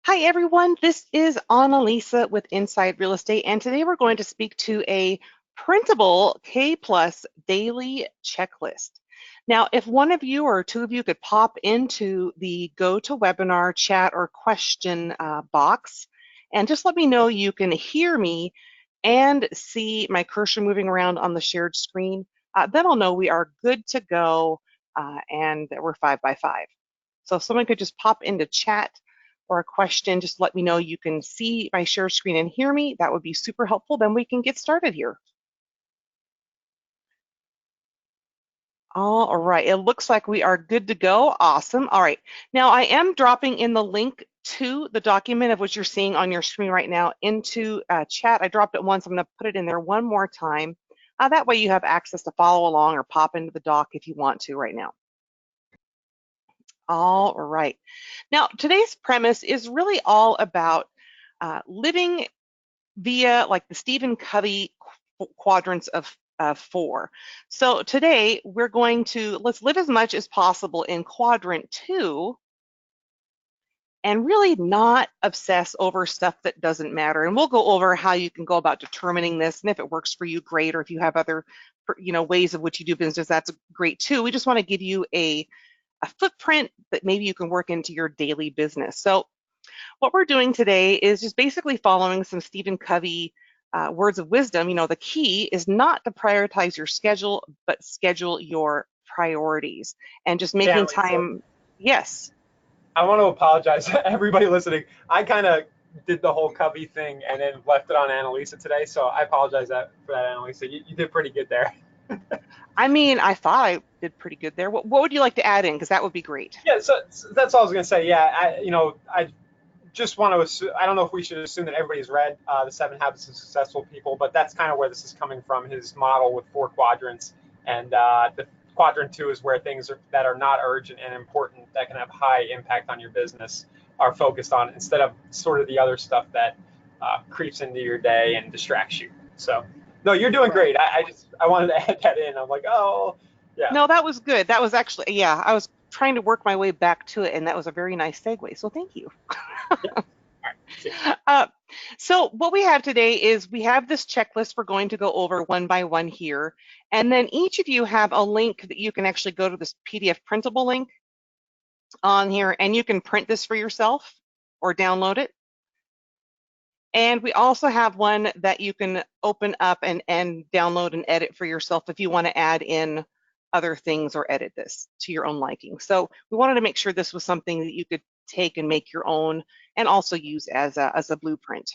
Hi everyone, this is Annalisa with Inside Real Estate, and today we're going to speak to a printable K Plus daily checklist. Now, if one of you or two of you could pop into the GoToWebinar chat or question box and just let me know you can hear me and see my cursor moving around on the shared screen, then I'll know we are good to go and that we're 5x5. So if someone could just pop into chat or a question, just let me know you can see my share screen and hear me. That would be super helpful. Then we can get started here. All right, it looks like we are good to go. Awesome. All right, now I am dropping in the link to the document of what you're seeing on your screen right now into chat. I dropped it once. I'm going to put it in there one more time. That way you have access to follow along or pop into the doc if you want to right now. All right. Now, today's premise is really all about living via like the Stephen Covey quadrants of 4. So today we're going to let's live as much as possible in quadrant 2 and really not obsess over stuff that doesn't matter. And we'll go over how you can go about determining this, and if it works for you, great. Or if you have other, ways of which you do business, that's great too. We just want to give you a footprint that maybe you can work into your daily business. So what we're doing today is just basically following some Stephen Covey words of wisdom. The key is not to prioritize your schedule, but schedule your priorities and just Yeah, making Lisa, time. Yes. I want to apologize to everybody listening. I kind of did the whole Covey thing and then left it on Annalisa today, so I apologize for that, Annalisa. You did pretty good there. I mean, I thought I did pretty good there. What would you like to add in? Because that would be great. Yeah, so that's all I was gonna say. Yeah, I just want to assume, I don't know if we should assume that everybody's read the Seven Habits of Successful People, but that's kind of where this is coming from. His model with 4 quadrants, and the quadrant 2 is where things that are not urgent and important that can have high impact on your business are focused on, instead of sort of the other stuff that creeps into your day and distracts you. So, no, you're doing Right. great. I wanted to add that in. I'm like, oh, yeah. No, that was good. That was actually, yeah, I was trying to work my way back to it, and that was a very nice segue. So thank you. Yeah. All right. See. Uh, so what we have today is we have this checklist we're going to go over one by one here. And then each of you have a link that you can actually go to this PDF printable link on here, and you can print this for yourself or download it. And we also have one that you can open up and download and edit for yourself if you want to add in other things or edit this to your own liking. So we wanted to make sure this was something that you could take and make your own and also use as a blueprint.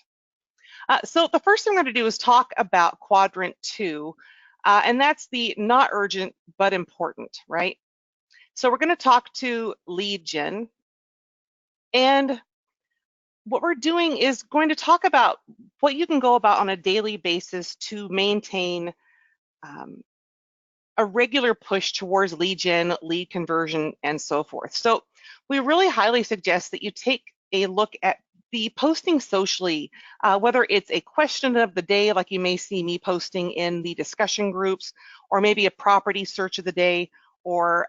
So the first thing I'm going to do is talk about quadrant 2, and that's the not urgent but important, right? So we're going to talk to lead gen, and what we're doing is going to talk about what you can go about on a daily basis to maintain a regular push towards lead gen, lead conversion, and so forth. So we really highly suggest that you take a look at the posting socially, whether it's a question of the day, like you may see me posting in the discussion groups, or maybe a property search of the day, or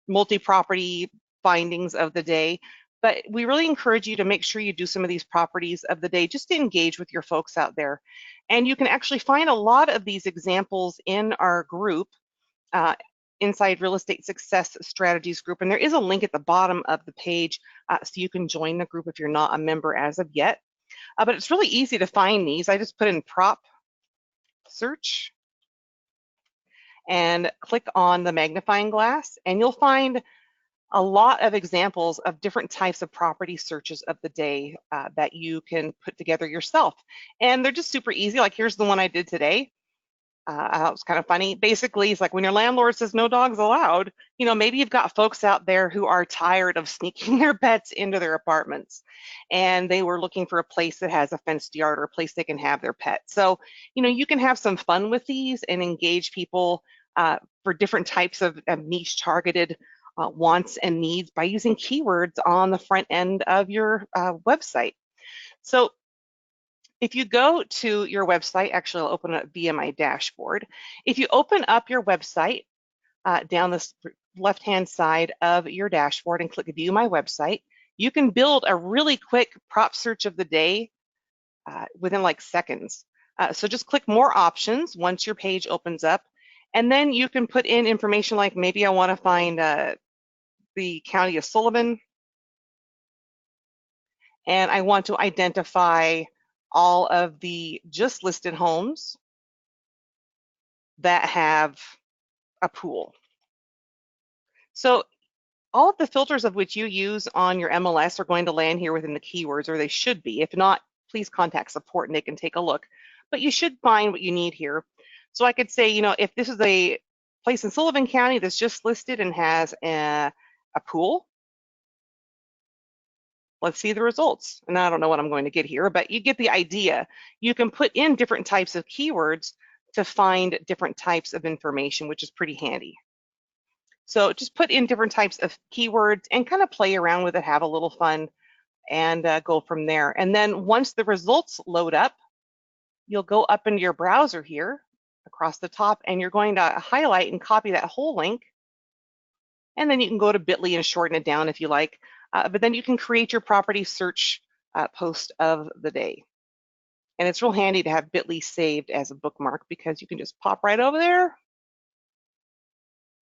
multi-property findings of the day. But we really encourage you to make sure you do some of these properties of the day just to engage with your folks out there. And you can actually find a lot of these examples in our group, Inside Real Estate Success Strategies group. And there is a link at the bottom of the page so you can join the group if you're not a member as of yet. But it's really easy to find these. I just put in prop search and click on the magnifying glass, and you'll find a lot of examples of different types of property searches of the day that you can put together yourself. And they're just super easy. Like here's the one I did today. I thought it was kind of funny. Basically, it's like when your landlord says no dogs allowed, maybe you've got folks out there who are tired of sneaking their pets into their apartments, and they were looking for a place that has a fenced yard or a place they can have their pet. So, you can have some fun with these and engage people for different types of niche targeted wants and needs by using keywords on the front end of your website. So if you go to your website, actually I'll open it via my dashboard. If you open up your website down this left-hand side of your dashboard and click View My Website, you can build a really quick prop search of the day within like seconds. So just click more options once your page opens up, and then you can put in information like maybe I want to find the county of Sullivan, and I want to identify all of the just listed homes that have a pool. So all of the filters of which you use on your MLS are going to land here within the keywords, or they should be. If not, please contact support and they can take a look. But you should find what you need here. So I could say, if this is a place in Sullivan County that's just listed and has a pool, let's see the results. And I don't know what I'm going to get here, but you get the idea. You can put in different types of keywords to find different types of information, which is pretty handy. So just put in different types of keywords and kind of play around with it, have a little fun, and go from there. And then once the results load up, you'll go up into your browser here across the top, and you're going to highlight and copy that whole link. And then you can go to bit.ly and shorten it down if you like. But then you can create your property search post of the day. And it's real handy to have bit.ly saved as a bookmark because you can just pop right over there,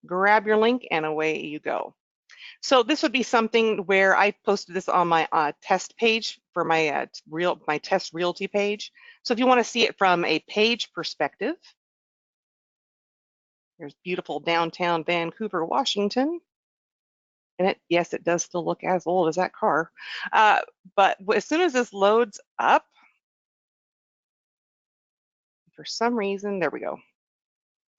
grab your link, and away you go. So this would be something where I posted this on my test page for my my test realty page. So if you want to see it from a page perspective, there's beautiful downtown Vancouver, Washington. And yes, it does still look as old as that car. But as soon as this loads up, for some reason, there we go.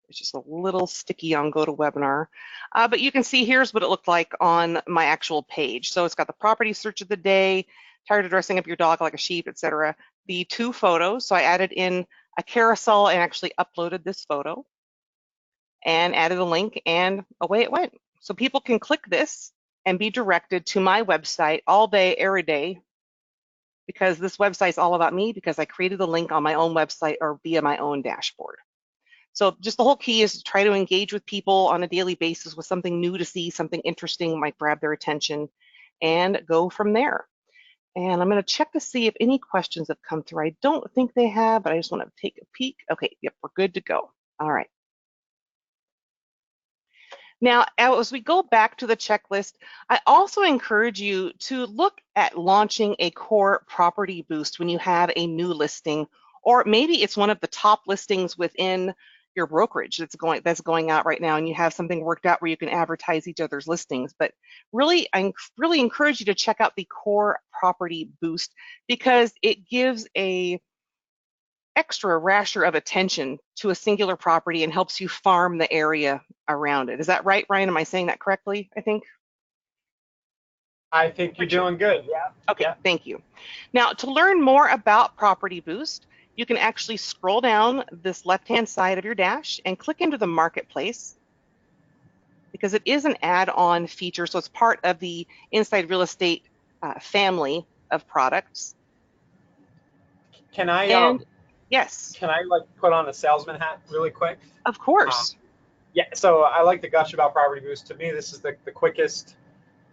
It's just a little sticky on GoToWebinar. But you can see here's what it looked like on my actual page. So it's got the property search of the day, tired of dressing up your dog like a sheep, etc. The 2 photos. So I added in a carousel and actually uploaded this photo and added a link, and away it went. So people can click this and be directed to my website all day, every day, because this website is all about me because I created the link on my own website or via my own dashboard. So just the whole key is to try to engage with people on a daily basis with something new to see, something interesting might grab their attention, and go from there. And I'm going to check to see if any questions have come through. I don't think they have, but I just want to take a peek. Okay, yep, we're good to go. All right. Now, as we go back to the checklist, I also encourage you to look at launching a core property boost when you have a new listing, or maybe it's one of the top listings within your brokerage that's going out right now, and you have something worked out where you can advertise each other's listings. But really, I really encourage you to check out the core property boost because it gives a extra rasher of attention to a singular property and helps you farm the area around it. Is that right, Ryan? Am I saying that correctly, I think? I think you're doing good. Yeah. Okay, Yeah. thank you. Now, to learn more about Property Boost, you can actually scroll down this left-hand side of your dash and click into the Marketplace because it is an add-on feature, so it's part of the Inside Real Estate family of products. Can I yes, can I like put on a salesman hat really quick? of course. Yeah, so I like to gush about Property Boost. To me, this is the quickest,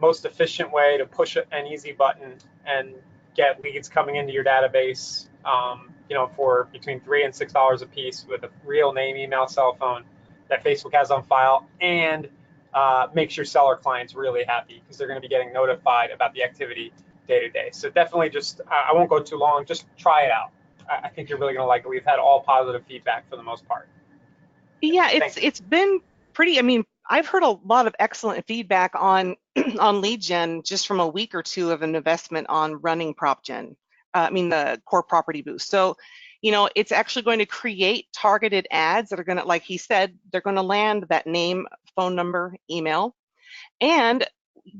most efficient way to push an easy button and get leads coming into your database, for between $3 and $6 a piece with a real name, email, cell phone that Facebook has on file, and makes your seller clients really happy because they're going to be getting notified about the activity day to day. So definitely I won't go too long, just try it out. I think you're really going to like it. We've had all positive feedback for the most part. Yeah, it's been pretty. I mean, I've heard a lot of excellent feedback on on lead gen just from a week or two of an investment on running prop gen. The core property boost. So, it's actually going to create targeted ads that are going to, like he said, they're going to land that name, phone number, email, and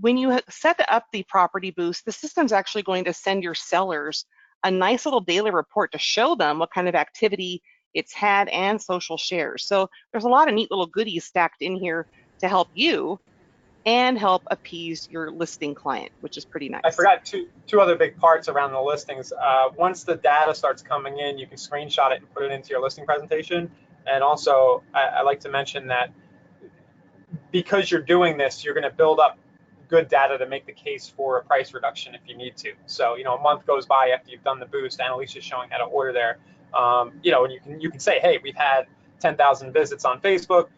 when you set up the property boost, the system's actually going to send your sellers a nice little daily report to show them what kind of activity it's had and social shares. So there's a lot of neat little goodies stacked in here to help you and help appease your listing client, which is pretty nice. I forgot two other big parts around the listings. Once the data starts coming in, you can screenshot it and put it into your listing presentation. And also, I like to mention that because you're doing this, you're going to build up good data to make the case for a price reduction if you need to. So, a month goes by after you've done the boost, Annalisa's showing how to order there. And you can say, hey, we've had 10,000 visits on Facebook.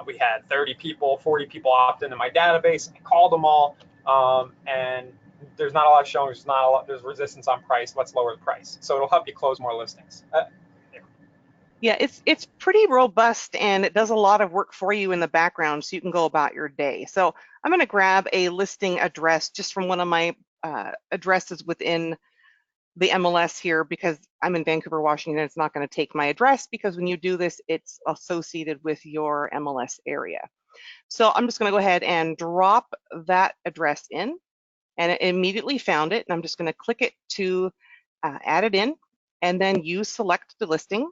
We had 30 people, 40 people opt into my database. I called them all, and there's not a lot showing. There's resistance on price. Let's lower the price. So it'll help you close more listings. Yeah, it's pretty robust, and it does a lot of work for you in the background so you can go about your day. So I'm going to grab a listing address just from one of my addresses within the MLS here, because I'm in Vancouver, Washington. It's not going to take my address, because when you do this, it's associated with your MLS area. So I'm just going to go ahead and drop that address in, and it immediately found it. And I'm just going to click it to add it in, and then you select the listing.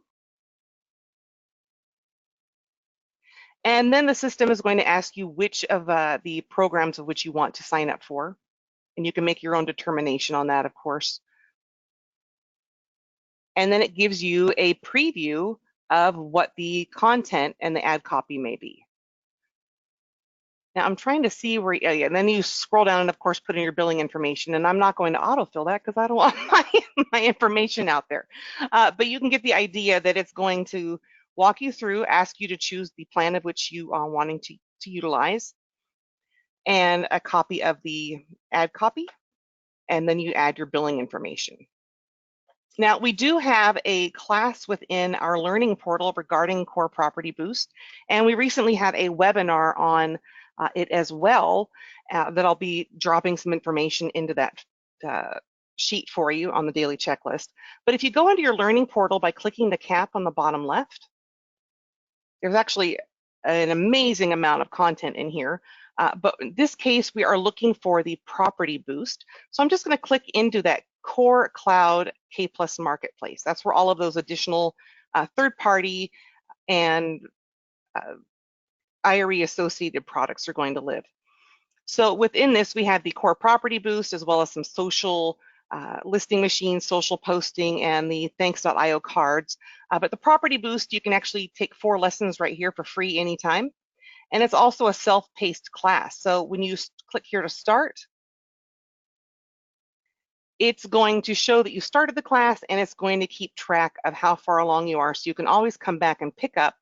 And then the system is going to ask you which of the programs of which you want to sign up for. And you can make your own determination on that, of course. And then it gives you a preview of what the content and the ad copy may be. Now I'm trying to see where, and then you scroll down and of course put in your billing information, and I'm not going to autofill that because I don't want my information out there. But you can get the idea that it's going to walk you through, ask you to choose the plan of which you are wanting to utilize, and a copy of the ad copy, and then you add your billing information. Now, we do have a class within our learning portal regarding Core Property Boost, and we recently had a webinar on it as well that I'll be dropping some information into that sheet for you on the daily checklist. But if you go into your learning portal by clicking the cap on the bottom left, there's actually an amazing amount of content in here. But in this case, we are looking for the property boost. So I'm just going to click into that Core Cloud K+ Marketplace. That's where all of those additional third-party and IRE associated products are going to live. So within this, we have the Core Property Boost, as well as some social listing machines, social posting, and the thanks.io cards. But the Property Boost, you can actually take 4 lessons right here for free anytime. And it's also a self-paced class. So when you click here to start, it's going to show that you started the class, and it's going to keep track of how far along you are. So you can always come back and pick up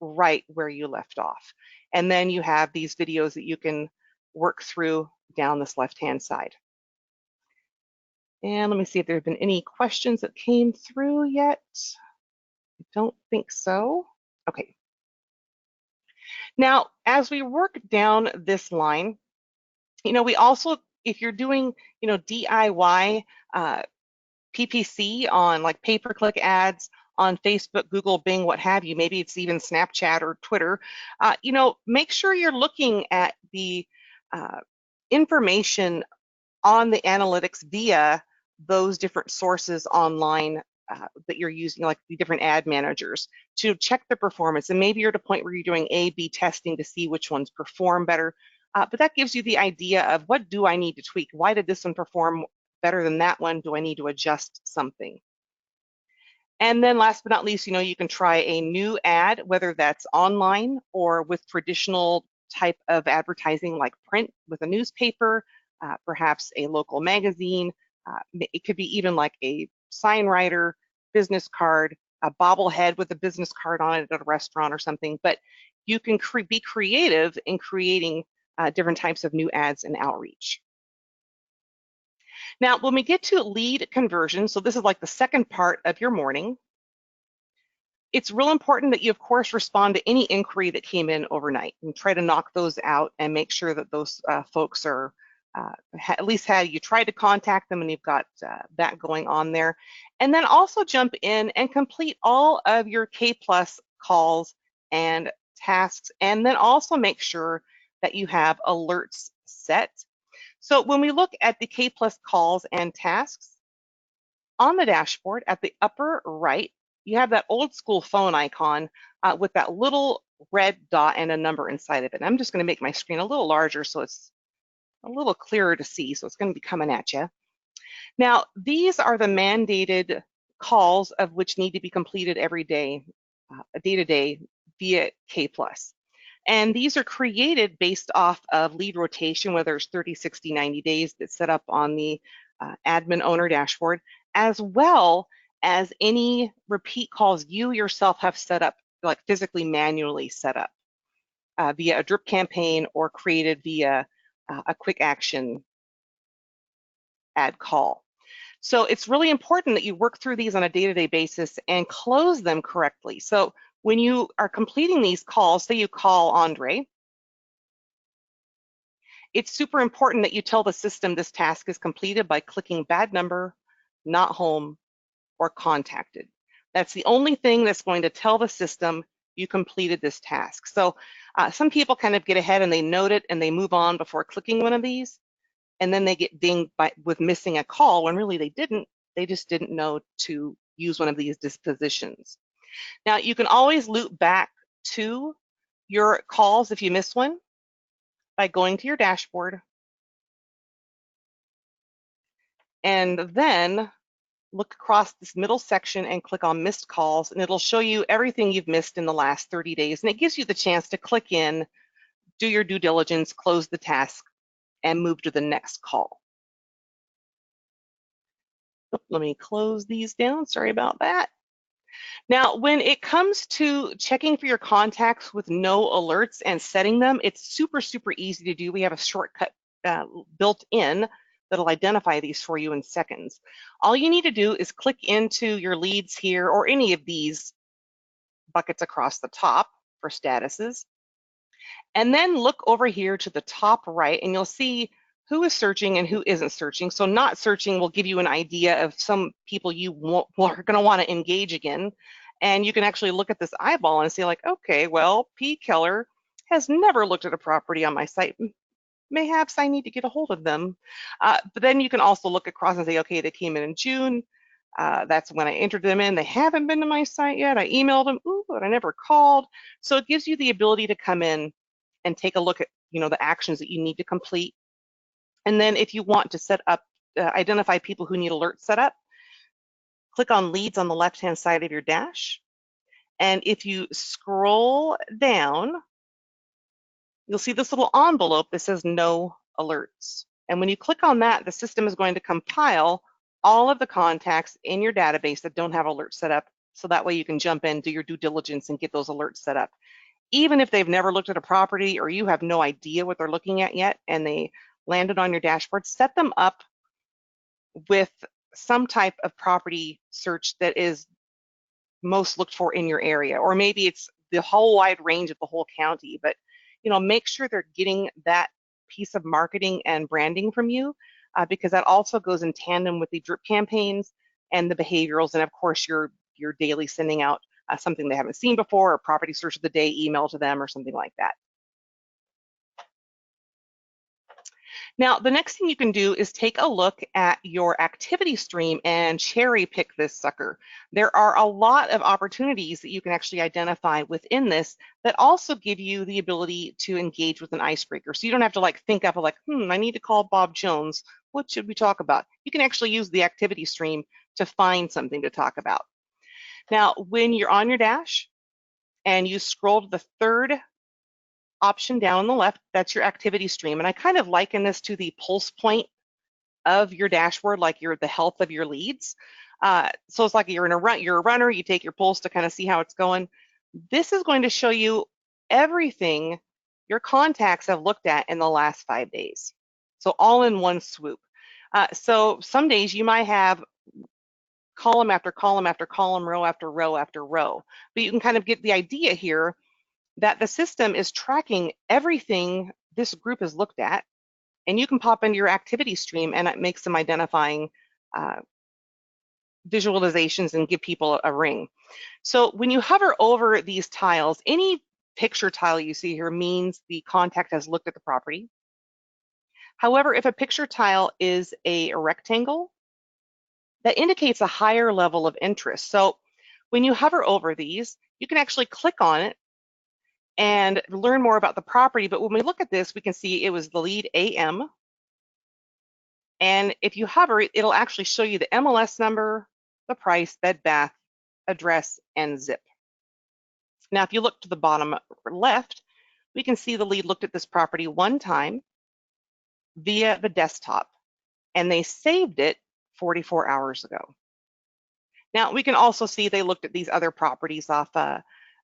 right where you left off. And then you have these videos that you can work through down this left-hand side. And let me see if there have been any questions that came through yet. I don't think so. Okay. Now, as we work down this line, we also, if you're doing, DIY PPC on like pay-per-click ads on Facebook, Google, Bing, what have you, maybe it's even Snapchat or Twitter, make sure you're looking at the information on the analytics via those different sources online that you're using, like the different ad managers, to check the performance. And maybe you're at a point where you're doing A/B testing to see which ones perform better. But that gives you the idea of, what do I need to tweak? Why did this one perform better than that one? Do I need to adjust something? And then last but not least, you can try a new ad, whether that's online or with traditional type of advertising like print with a newspaper, perhaps a local magazine. It could be even like a sign writer, business card, a bobblehead with a business card on it at a restaurant or something. But you can be creative in creating different types of new ads and outreach. Now, when we get to lead conversion, so this is like the second part of your morning, it's real important that you, of course, respond to any inquiry that came in overnight and try to knock those out and make sure that those folks are at least you tried to contact them and you've got that going on there. And then also jump in and complete all of your K+ calls and tasks, and then also make sure that you have alerts set. So when we look at the K+ calls and tasks, on the dashboard at the upper right, you have that old school phone icon with that little red dot and a number inside of it. And I'm just going to make my screen a little larger so it's a little clearer to see. So it's going to be coming at you. Now, these are the mandated calls of which need to be completed every day, day to day via K+. And these are created based off of lead rotation, whether it's 30, 60, 90 days that's set up on the admin owner dashboard, as well as any repeat calls you yourself have set up, like physically manually set up via a drip campaign or created via a quick action ad call. So it's really important that you work through these on a day-to-day basis and close them correctly. So when you are completing these calls, say you call Andre, it's super important that you tell the system this task is completed by clicking bad number, not home, or contacted. That's the only thing that's going to tell the system you completed this task. So some people kind of get ahead and they note it and they move on before clicking one of these, and then they get dinged with missing a call when really they didn't. They just didn't know to use one of these dispositions. Now, you can always loop back to your calls if you miss one by going to your dashboard and then look across this middle section and click on missed calls, and it'll show you everything you've missed in the last 30 days. And it gives you the chance to click in, do your due diligence, close the task, and move to the next call. Let me close these down. Sorry about that. Now, when it comes to checking for your contacts with no alerts and setting them, it's super, super easy to do. We have a shortcut built in that'll identify these for you in seconds. All you need to do is click into your leads here or any of these buckets across the top for statuses, and then look over here to the top right and you'll see who is searching and who isn't searching. So not searching will give you an idea of some people you are going to want to engage again. And you can actually look at this eyeball and say like, okay, well, P. Keller has never looked at a property on my site. Mayhaps I need to get a hold of them. But then you can also look across and say, okay, they came in June. That's when I entered them in. They haven't been to my site yet. I emailed them, ooh, but I never called. So it gives you the ability to come in and take a look at, the actions that you need to complete. And then if you want to set up, identify people who need alerts set up, click on leads on the left-hand side of your dash. And if you scroll down, you'll see this little envelope that says no alerts. And when you click on that, the system is going to compile all of the contacts in your database that don't have alerts set up. So that way you can jump in, do your due diligence and get those alerts set up. Even if they've never looked at a property or you have no idea what they're looking at yet and they landed on your dashboard, set them up with some type of property search that is most looked for in your area, or maybe it's the whole wide range of the whole county, but make sure they're getting that piece of marketing and branding from you because that also goes in tandem with the drip campaigns and the behaviorals, and of course your daily sending out something they haven't seen before, or property search of the day email to them or something like that. Now, the next thing you can do is take a look at your activity stream and cherry pick this sucker. There are a lot of opportunities that you can actually identify within this that also give you the ability to engage with an icebreaker. So you don't have to think up I need to call Bob Jones. What should we talk about? You can actually use the activity stream to find something to talk about. Now, when you're on your dash and you scroll to the third option down on the left, that's your activity stream. And I kind of liken this to the pulse point of your dashboard, like the health of your leads. So it's like you're a runner, you take your pulse to kind of see how it's going. This is going to show you everything your contacts have looked at in the last 5 days. So all in one swoop. So some days you might have column after column after column, row after row after row. But you can kind of get the idea here that the system is tracking everything this group has looked at, and you can pop into your activity stream and it makes some identifying visualizations and give people a ring. So when you hover over these tiles, any picture tile you see here means the contact has looked at the property. However, if a picture tile is a rectangle, that indicates a higher level of interest. So when you hover over these, you can actually click on it and learn more about the property. But when we look at this, we can see it was the lead AM. And if you hover, it'll actually show you the MLS number, the price, bed, bath, address, and zip. Now, if you look to the bottom left, we can see the lead looked at this property one time via the desktop, and they saved it 44 hours ago. Now, we can also see they looked at these other properties off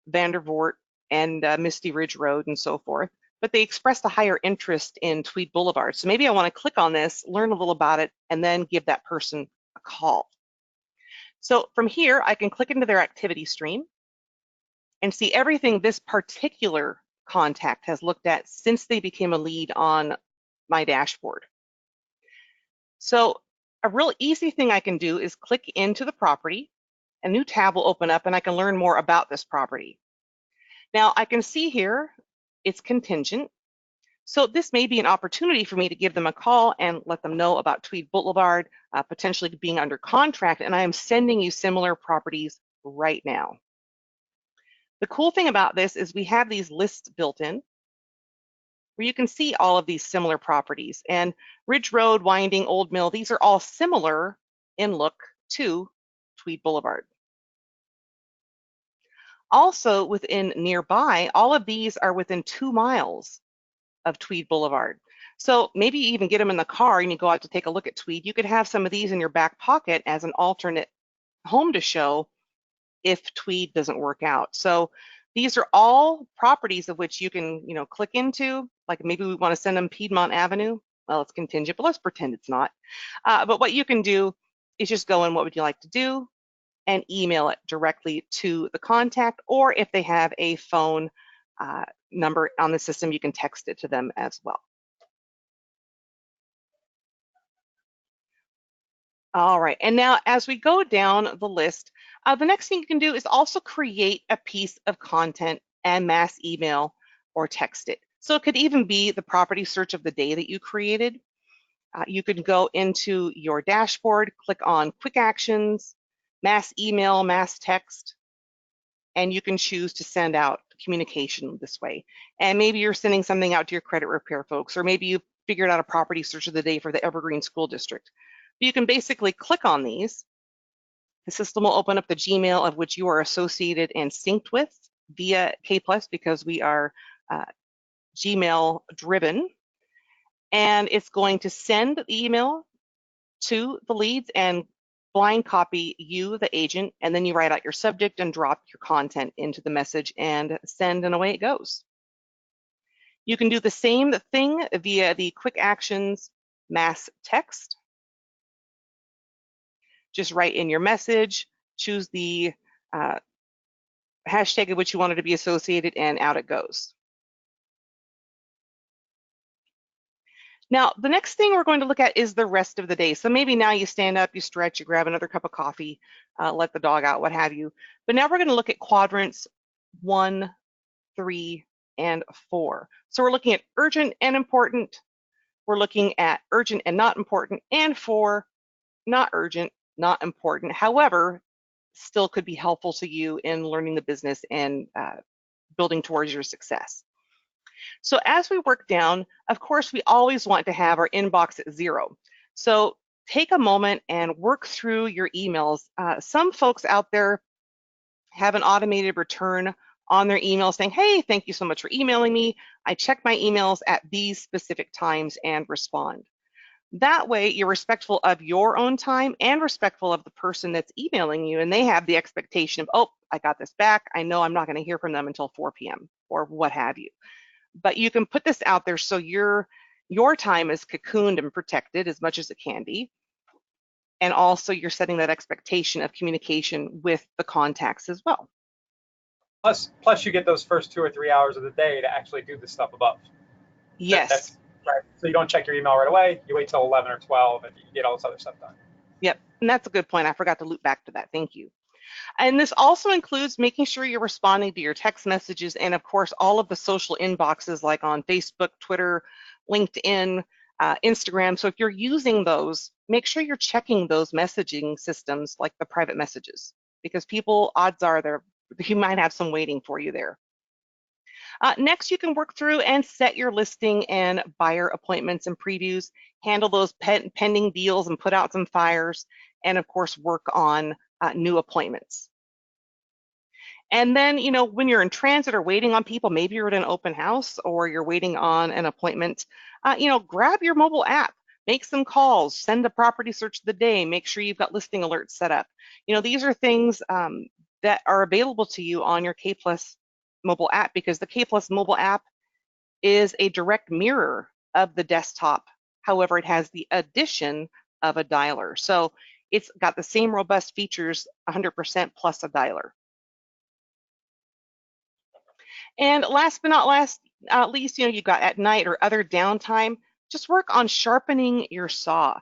Vandervoort and Misty Ridge Road and so forth, but they expressed a higher interest in Tweed Boulevard. So maybe I want to click on this, learn a little about it, and then give that person a call. So from here, I can click into their activity stream and see everything this particular contact has looked at since they became a lead on my dashboard. So a real easy thing I can do is click into the property. A new tab will open up and I can learn more about this property. Now I can see here it's contingent. So this may be an opportunity for me to give them a call and let them know about Tweed Boulevard, potentially being under contract, and I am sending you similar properties right now. The cool thing about this is we have these lists built in where you can see all of these similar properties. And Ridge Road, Winding, Old Mill, these are all similar in look to Tweed Boulevard. Also within nearby, all of these are within 2 miles of Tweed Boulevard. So maybe you even get them in the car and you go out to take a look at Tweed. You could have some of these in your back pocket as an alternate home to show if Tweed doesn't work out. So these are all properties of which you can, click into, like maybe we want to send them Piedmont Avenue. Well, it's contingent, but let's pretend it's not. But what you can do is just go in, what would you like to do, and email it directly to the contact, or if they have a phone number on the system, you can text it to them as well. All right, and now as we go down the list, the next thing you can do is also create a piece of content and mass email or text it. So it could even be the property search of the day that you created. You can go into your dashboard, click on Quick Actions, Mass Email, Mass Text, and you can choose to send out communication this way. And maybe you're sending something out to your credit repair folks, or maybe you figured out a property search of the day for the Evergreen School District. You can basically click on these. The system will open up the Gmail of which you are associated and synced with via K+, because we are Gmail driven. And it's going to send the email to the leads and blind copy you, the agent, and then you write out your subject and drop your content into the message and send, and away it goes. You can do the same thing via the Quick Actions Mass Text. Just write in your message, choose the hashtag of which you want it to be associated, and out it goes. Now, the next thing we're going to look at is the rest of the day. So maybe now you stand up, you stretch, you grab another cup of coffee, let the dog out, what have you. But now we're going to look at quadrants 1, 3, and 4. So we're looking at urgent and important. We're looking at urgent and not important, and 4, not urgent, not important. However, still could be helpful to you in learning the business and building towards your success. So as we work down, of course, we always want to have our inbox at 0. So take a moment and work through your emails. Some folks out there have an automated return on their email saying, hey, thank you so much for emailing me. I check my emails at these specific times and respond. That way, you're respectful of your own time and respectful of the person that's emailing you, and they have the expectation of, oh, I got this back. I know I'm not going to hear from them until 4 p.m. or what have you. But you can put this out there so your time is cocooned and protected as much as it can be. And also you're setting that expectation of communication with the contacts as well. Plus you get those first 2 or 3 hours of the day to actually do the stuff above. Yes. That's right. So you don't check your email right away. You wait till 11 or 12 and you get all this other stuff done. Yep. And that's a good point. I forgot to loop back to that. Thank you. And this also includes making sure you're responding to your text messages and, of course, all of the social inboxes like on Facebook, Twitter, LinkedIn, Instagram. So if you're using those, make sure you're checking those messaging systems like the private messages, because people, odds are, you might have some waiting for you there. Next, you can work through and set your listing and buyer appointments and previews, handle those pending deals and put out some fires, and of course, work on new appointments. And then, when you're in transit or waiting on people, maybe you're at an open house or you're waiting on an appointment, grab your mobile app, make some calls, send a property search of the day, make sure you've got listing alerts set up. These are things that are available to you on your K Plus mobile app, because the K Plus mobile app is a direct mirror of the desktop. However, it has the addition of a dialer. So it's got the same robust features, 100% plus a dialer. And last but not least, you've got at night or other downtime, just work on sharpening your saw.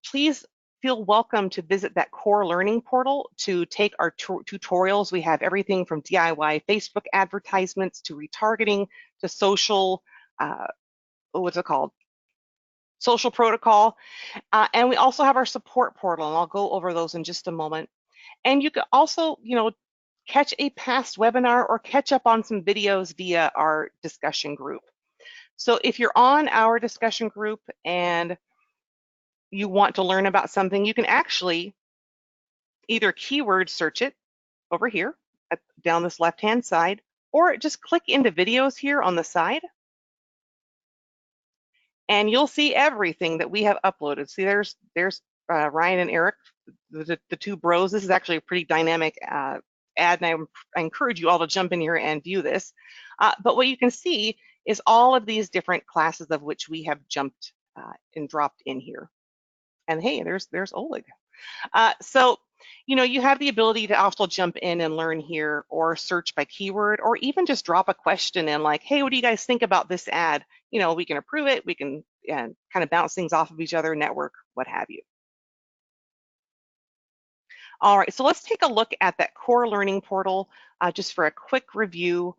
Please feel welcome to visit that core learning portal to take our tutorials. We have everything from DIY Facebook advertisements to retargeting to social, what's it called? Social protocol. And we also have our support portal, and I'll go over those in just a moment. And you can also, catch a past webinar or catch up on some videos via our discussion group. So if you're on our discussion group and you want to learn about something, you can actually either keyword search it over here down this left-hand side, or just click into videos here on the side, and you'll see everything that we have uploaded. See, there's Ryan and Eric, the two bros. This is actually a pretty dynamic ad, and I encourage you all to jump in here and view this. But what you can see is all of these different classes of which we have jumped and dropped in here. And hey, there's Oleg. So, you have the ability to also jump in and learn here, or search by keyword, or even just drop a question in like, hey, what do you guys think about this ad? We can approve it, we can kind of bounce things off of each other, network, what have you. All right, so let's take a look at that core learning portal just for a quick review,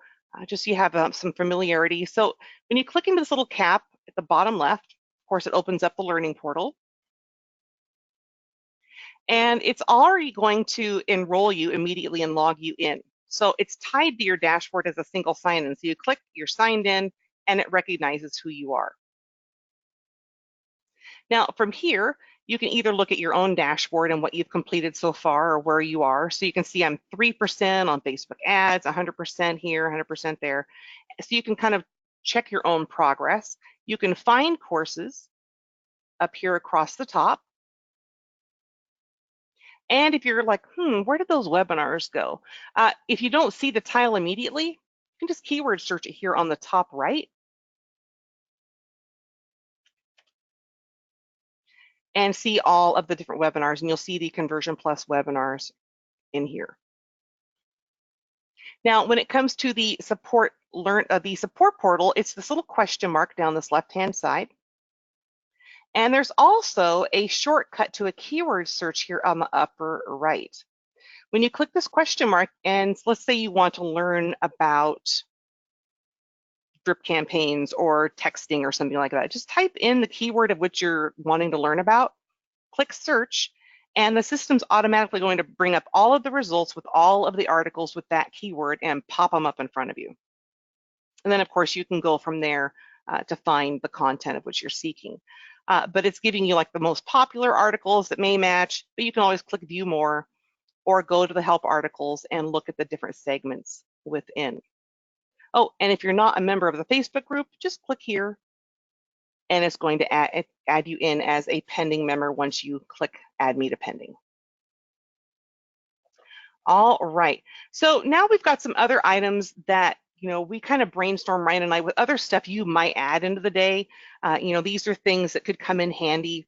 just so you have some familiarity. So when you click into this little cap at the bottom left, of course, it opens up the learning portal. And it's already going to enroll you immediately and log you in. So it's tied to your dashboard as a single sign-in. So you click, you're signed in, and it recognizes who you are. Now, from here, you can either look at your own dashboard and what you've completed so far or where you are. So you can see I'm 3% on Facebook ads, 100% here, 100% there. So you can kind of check your own progress. You can find courses up here across the top. And if you're like, where did those webinars go? If you don't see the tile immediately, you can just keyword search it here on the top right. And see all of the different webinars, and you'll see the Conversion Plus webinars in here. Now, when it comes to the support portal, it's this little question mark down this left-hand side. And there's also a shortcut to a keyword search here on the upper right. When you click this question mark, and let's say you want to learn about drip campaigns or texting or something like that, just type in the keyword of which you're wanting to learn about, click search, and the system's automatically going to bring up all of the results with all of the articles with that keyword and pop them up in front of you. And then, of course, you can go from there to find the content of which you're seeking. But it's giving you like the most popular articles that may match, but you can always click view more or go to the help articles and look at the different segments within. Oh, and if you're not a member of the Facebook group, just click here and it's going to add you in as a pending member once you click add me to pending. All right, so now we've got some other items that we kind of brainstorm, Ryan and I, with other stuff you might add into the day. These are things that could come in handy.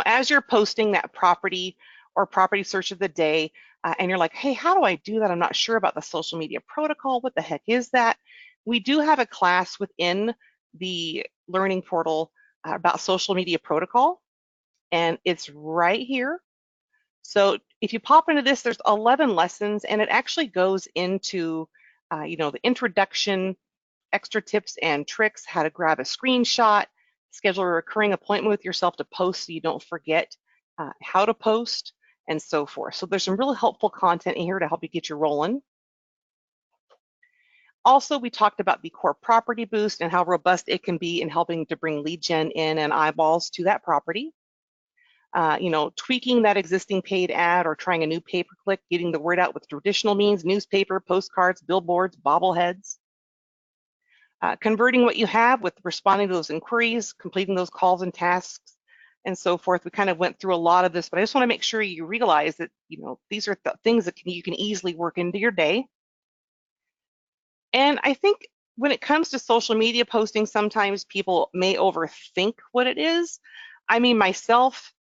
As you're posting that property or property search of the day, and you're like, hey, how do I do that? I'm not sure about the social media protocol. What the heck is that? We do have a class within the learning portal about social media protocol, and it's right here. So if you pop into this, there's 11 lessons, and it actually goes into the introduction, extra tips and tricks, how to grab a screenshot, schedule a recurring appointment with yourself to post so you don't forget how to post, and so forth. So there's some really helpful content in here to help you get you rolling. Also, we talked about the core property boost and how robust it can be in helping to bring lead gen in and eyeballs to that property. tweaking that existing paid ad or trying a new pay-per-click, getting the word out with traditional means, newspaper, postcards, billboards, bobbleheads. Converting what you have with responding to those inquiries, completing those calls and tasks, and so forth. We kind of went through a lot of this, but I just want to make sure you realize that, these are the things that you can easily work into your day. And I think when it comes to social media posting, sometimes people may overthink what it is. I mean, myself,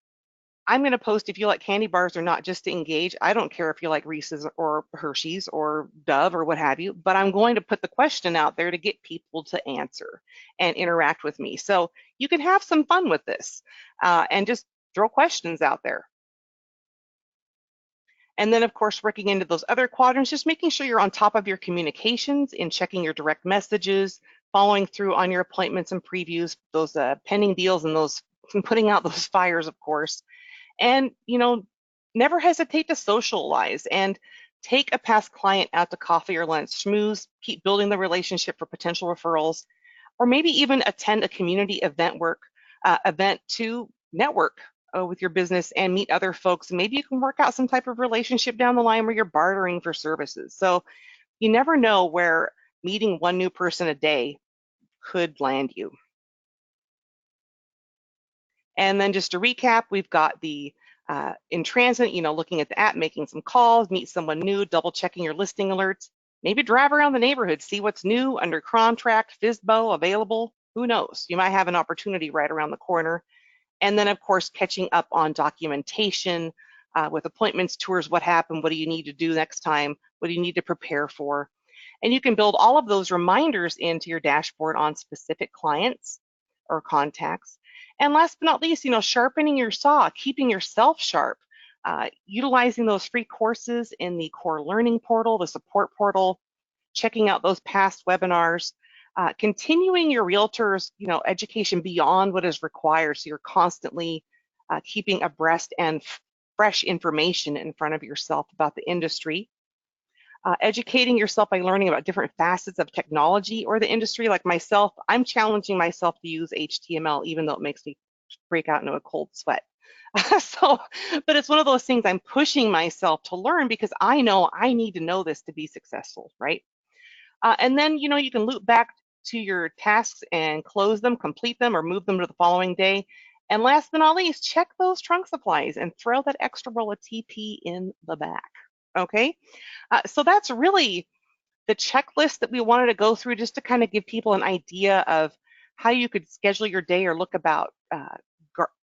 I'm going to post if you like candy bars or not, just to engage. I don't care if you like Reese's or Hershey's or Dove or what have you, but I'm going to put the question out there to get people to answer and interact with me. So you can have some fun with this and just throw questions out there. And then, of course, working into those other quadrants, just making sure you're on top of your communications in checking your direct messages, following through on your appointments and previews, those pending deals and those putting out those fires, of course. And, never hesitate to socialize and take a past client out to coffee or lunch, schmooze, keep building the relationship for potential referrals, or maybe even attend a community event to network with your business and meet other folks. Maybe you can work out some type of relationship down the line where you're bartering for services. So you never know where meeting one new person a day could land you. And then just to recap, we've got the in transit, looking at the app, making some calls, meet someone new, double checking your listing alerts, maybe drive around the neighborhood, see what's new, under contract, FSBO, available, who knows? You might have an opportunity right around the corner. And then, of course, catching up on documentation with appointments, tours, what happened, what do you need to do next time, what do you need to prepare for? And you can build all of those reminders into your dashboard on specific clients or contacts. And last but not least, sharpening your saw, keeping yourself sharp, utilizing those free courses in the core learning portal, the support portal, checking out those past webinars, continuing your realtor's, education beyond what is required. So you're constantly keeping abreast and fresh information in front of yourself about the industry. Educating yourself by learning about different facets of technology or the industry. Like myself, I'm challenging myself to use HTML, even though it makes me break out into a cold sweat. But it's one of those things I'm pushing myself to learn because I know I need to know this to be successful, right? And then, you can loop back to your tasks and close them, complete them, or move them to the following day. And last but not least, check those trunk supplies and throw that extra roll of TP in the back, okay? So that's really the checklist that we wanted to go through just to kind of give people an idea of how you could schedule your day or look about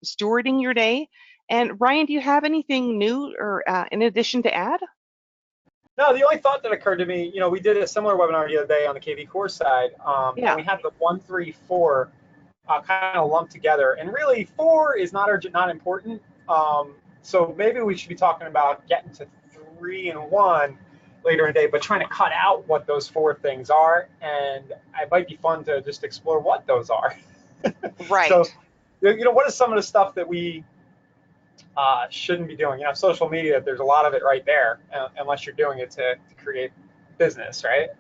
stewarding your day. And Ryan, do you have anything new or in addition to add? No, the only thought that occurred to me, we did a similar webinar the other day on the KV Core side, Yeah. and we had the 1, 3, 4 kind of lumped together. And really, 4 is not urgent, not important. So maybe we should be talking about getting to 3 and 1 later in the day, but trying to cut out what those 4 things are. And it might be fun to just explore what those are. Right. So, what is some of the stuff that we shouldn't be doing? Social media, there's a lot of it right there, unless you're doing it to create business, right?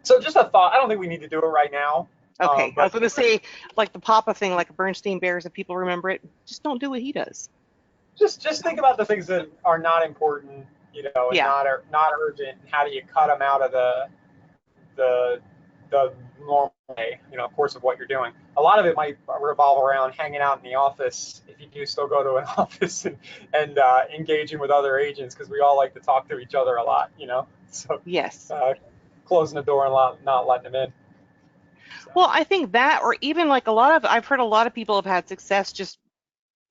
So just a thought. I don't think we need to do it right now. Okay, I was But going to say, like the Papa thing, like Bernstein Bears, if people remember it, just don't do what he does. just think about the things that are not important, and Yeah. not urgent. How do you cut them out of the normal day, course of what you're doing? A lot of it might revolve around hanging out in the office, if you do still go to an office, and engaging with other agents, because we all like to talk to each other a lot, So Yes. closing the door and not letting them in. So. Well, I think that, or even like I've heard a lot of people have had success just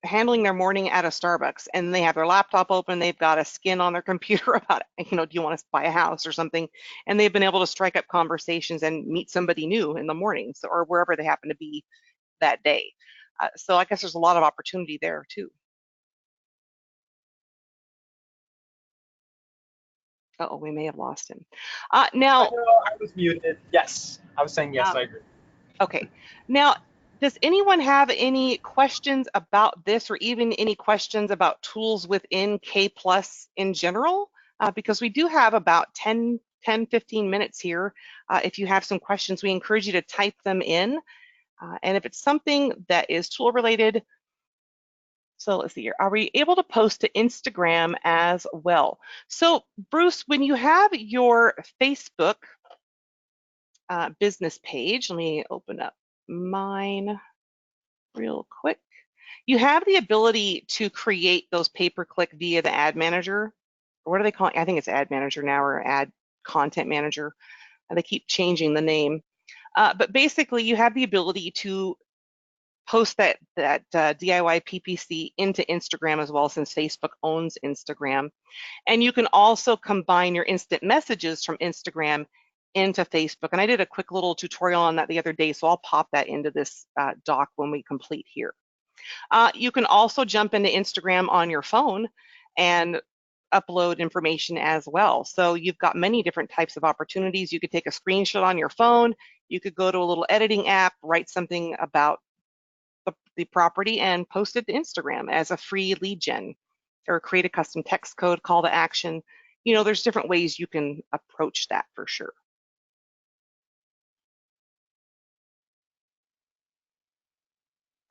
handling their morning at a Starbucks, and they have their laptop open, they've got a skin on their computer about, do you want to buy a house or something? And they've been able to strike up conversations and meet somebody new in the morning, so, or wherever they happen to be that day. So I guess there's a lot of opportunity there too. Uh-oh, we may have lost him. Now, I was muted. Yes, I was saying yes, I agree. Okay. Now, does anyone have any questions about this, or even any questions about tools within K Plus in general? Because we do have about 10, 15 minutes here. If you have some questions, we encourage you to type them in. And if it's something that is tool related, So let's see here. Are we able to post to Instagram as well? So Bruce, when you have your Facebook business page, let me open up mine real quick. You have the ability to create those pay-per-click via the ad manager. Or what are they calling? I think it's ad manager now, or ad content manager. They keep changing the name. But basically, you have the ability to post that DIY PPC into Instagram as well, since Facebook owns Instagram. And you can also combine your instant messages from Instagram into Facebook. And I did a quick little tutorial on that the other day, so I'll pop that into this doc when we complete here. You can also jump into Instagram on your phone and upload information as well. So you've got many different types of opportunities. You could take a screenshot on your phone. You could go to a little editing app, write something about the property and post it to Instagram as a free lead gen, or create a custom text code call to action. You know, there's different ways you can approach that for sure.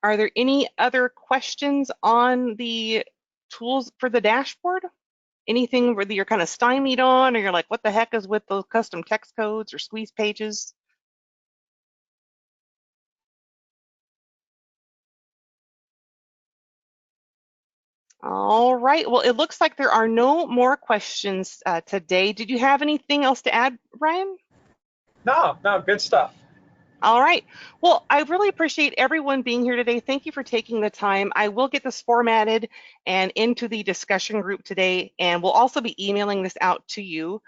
Are there any other questions on the tools for the dashboard? Anything where you're kind of stymied on, or you're like, what the heck is with those custom text codes or squeeze pages? All right, well, it looks like there are no more questions today. Did you have anything else to add, Ryan? No, no, good stuff. All right. Well, I really appreciate everyone being here today. Thank you for taking the time. I will get this formatted and into the discussion group today, and we'll also be emailing this out to you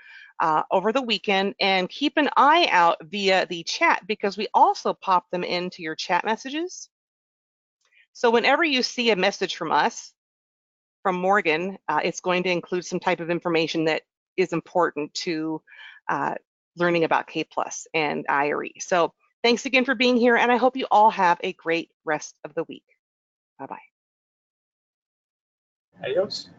over the weekend. And keep an eye out via the chat, because we also pop them into your chat messages. So whenever you see a message from us, from Morgan, it's going to include some type of information that is important to learning about K Plus and IRE. So thanks again for being here, and I hope you all have a great rest of the week. Bye-bye. Adios.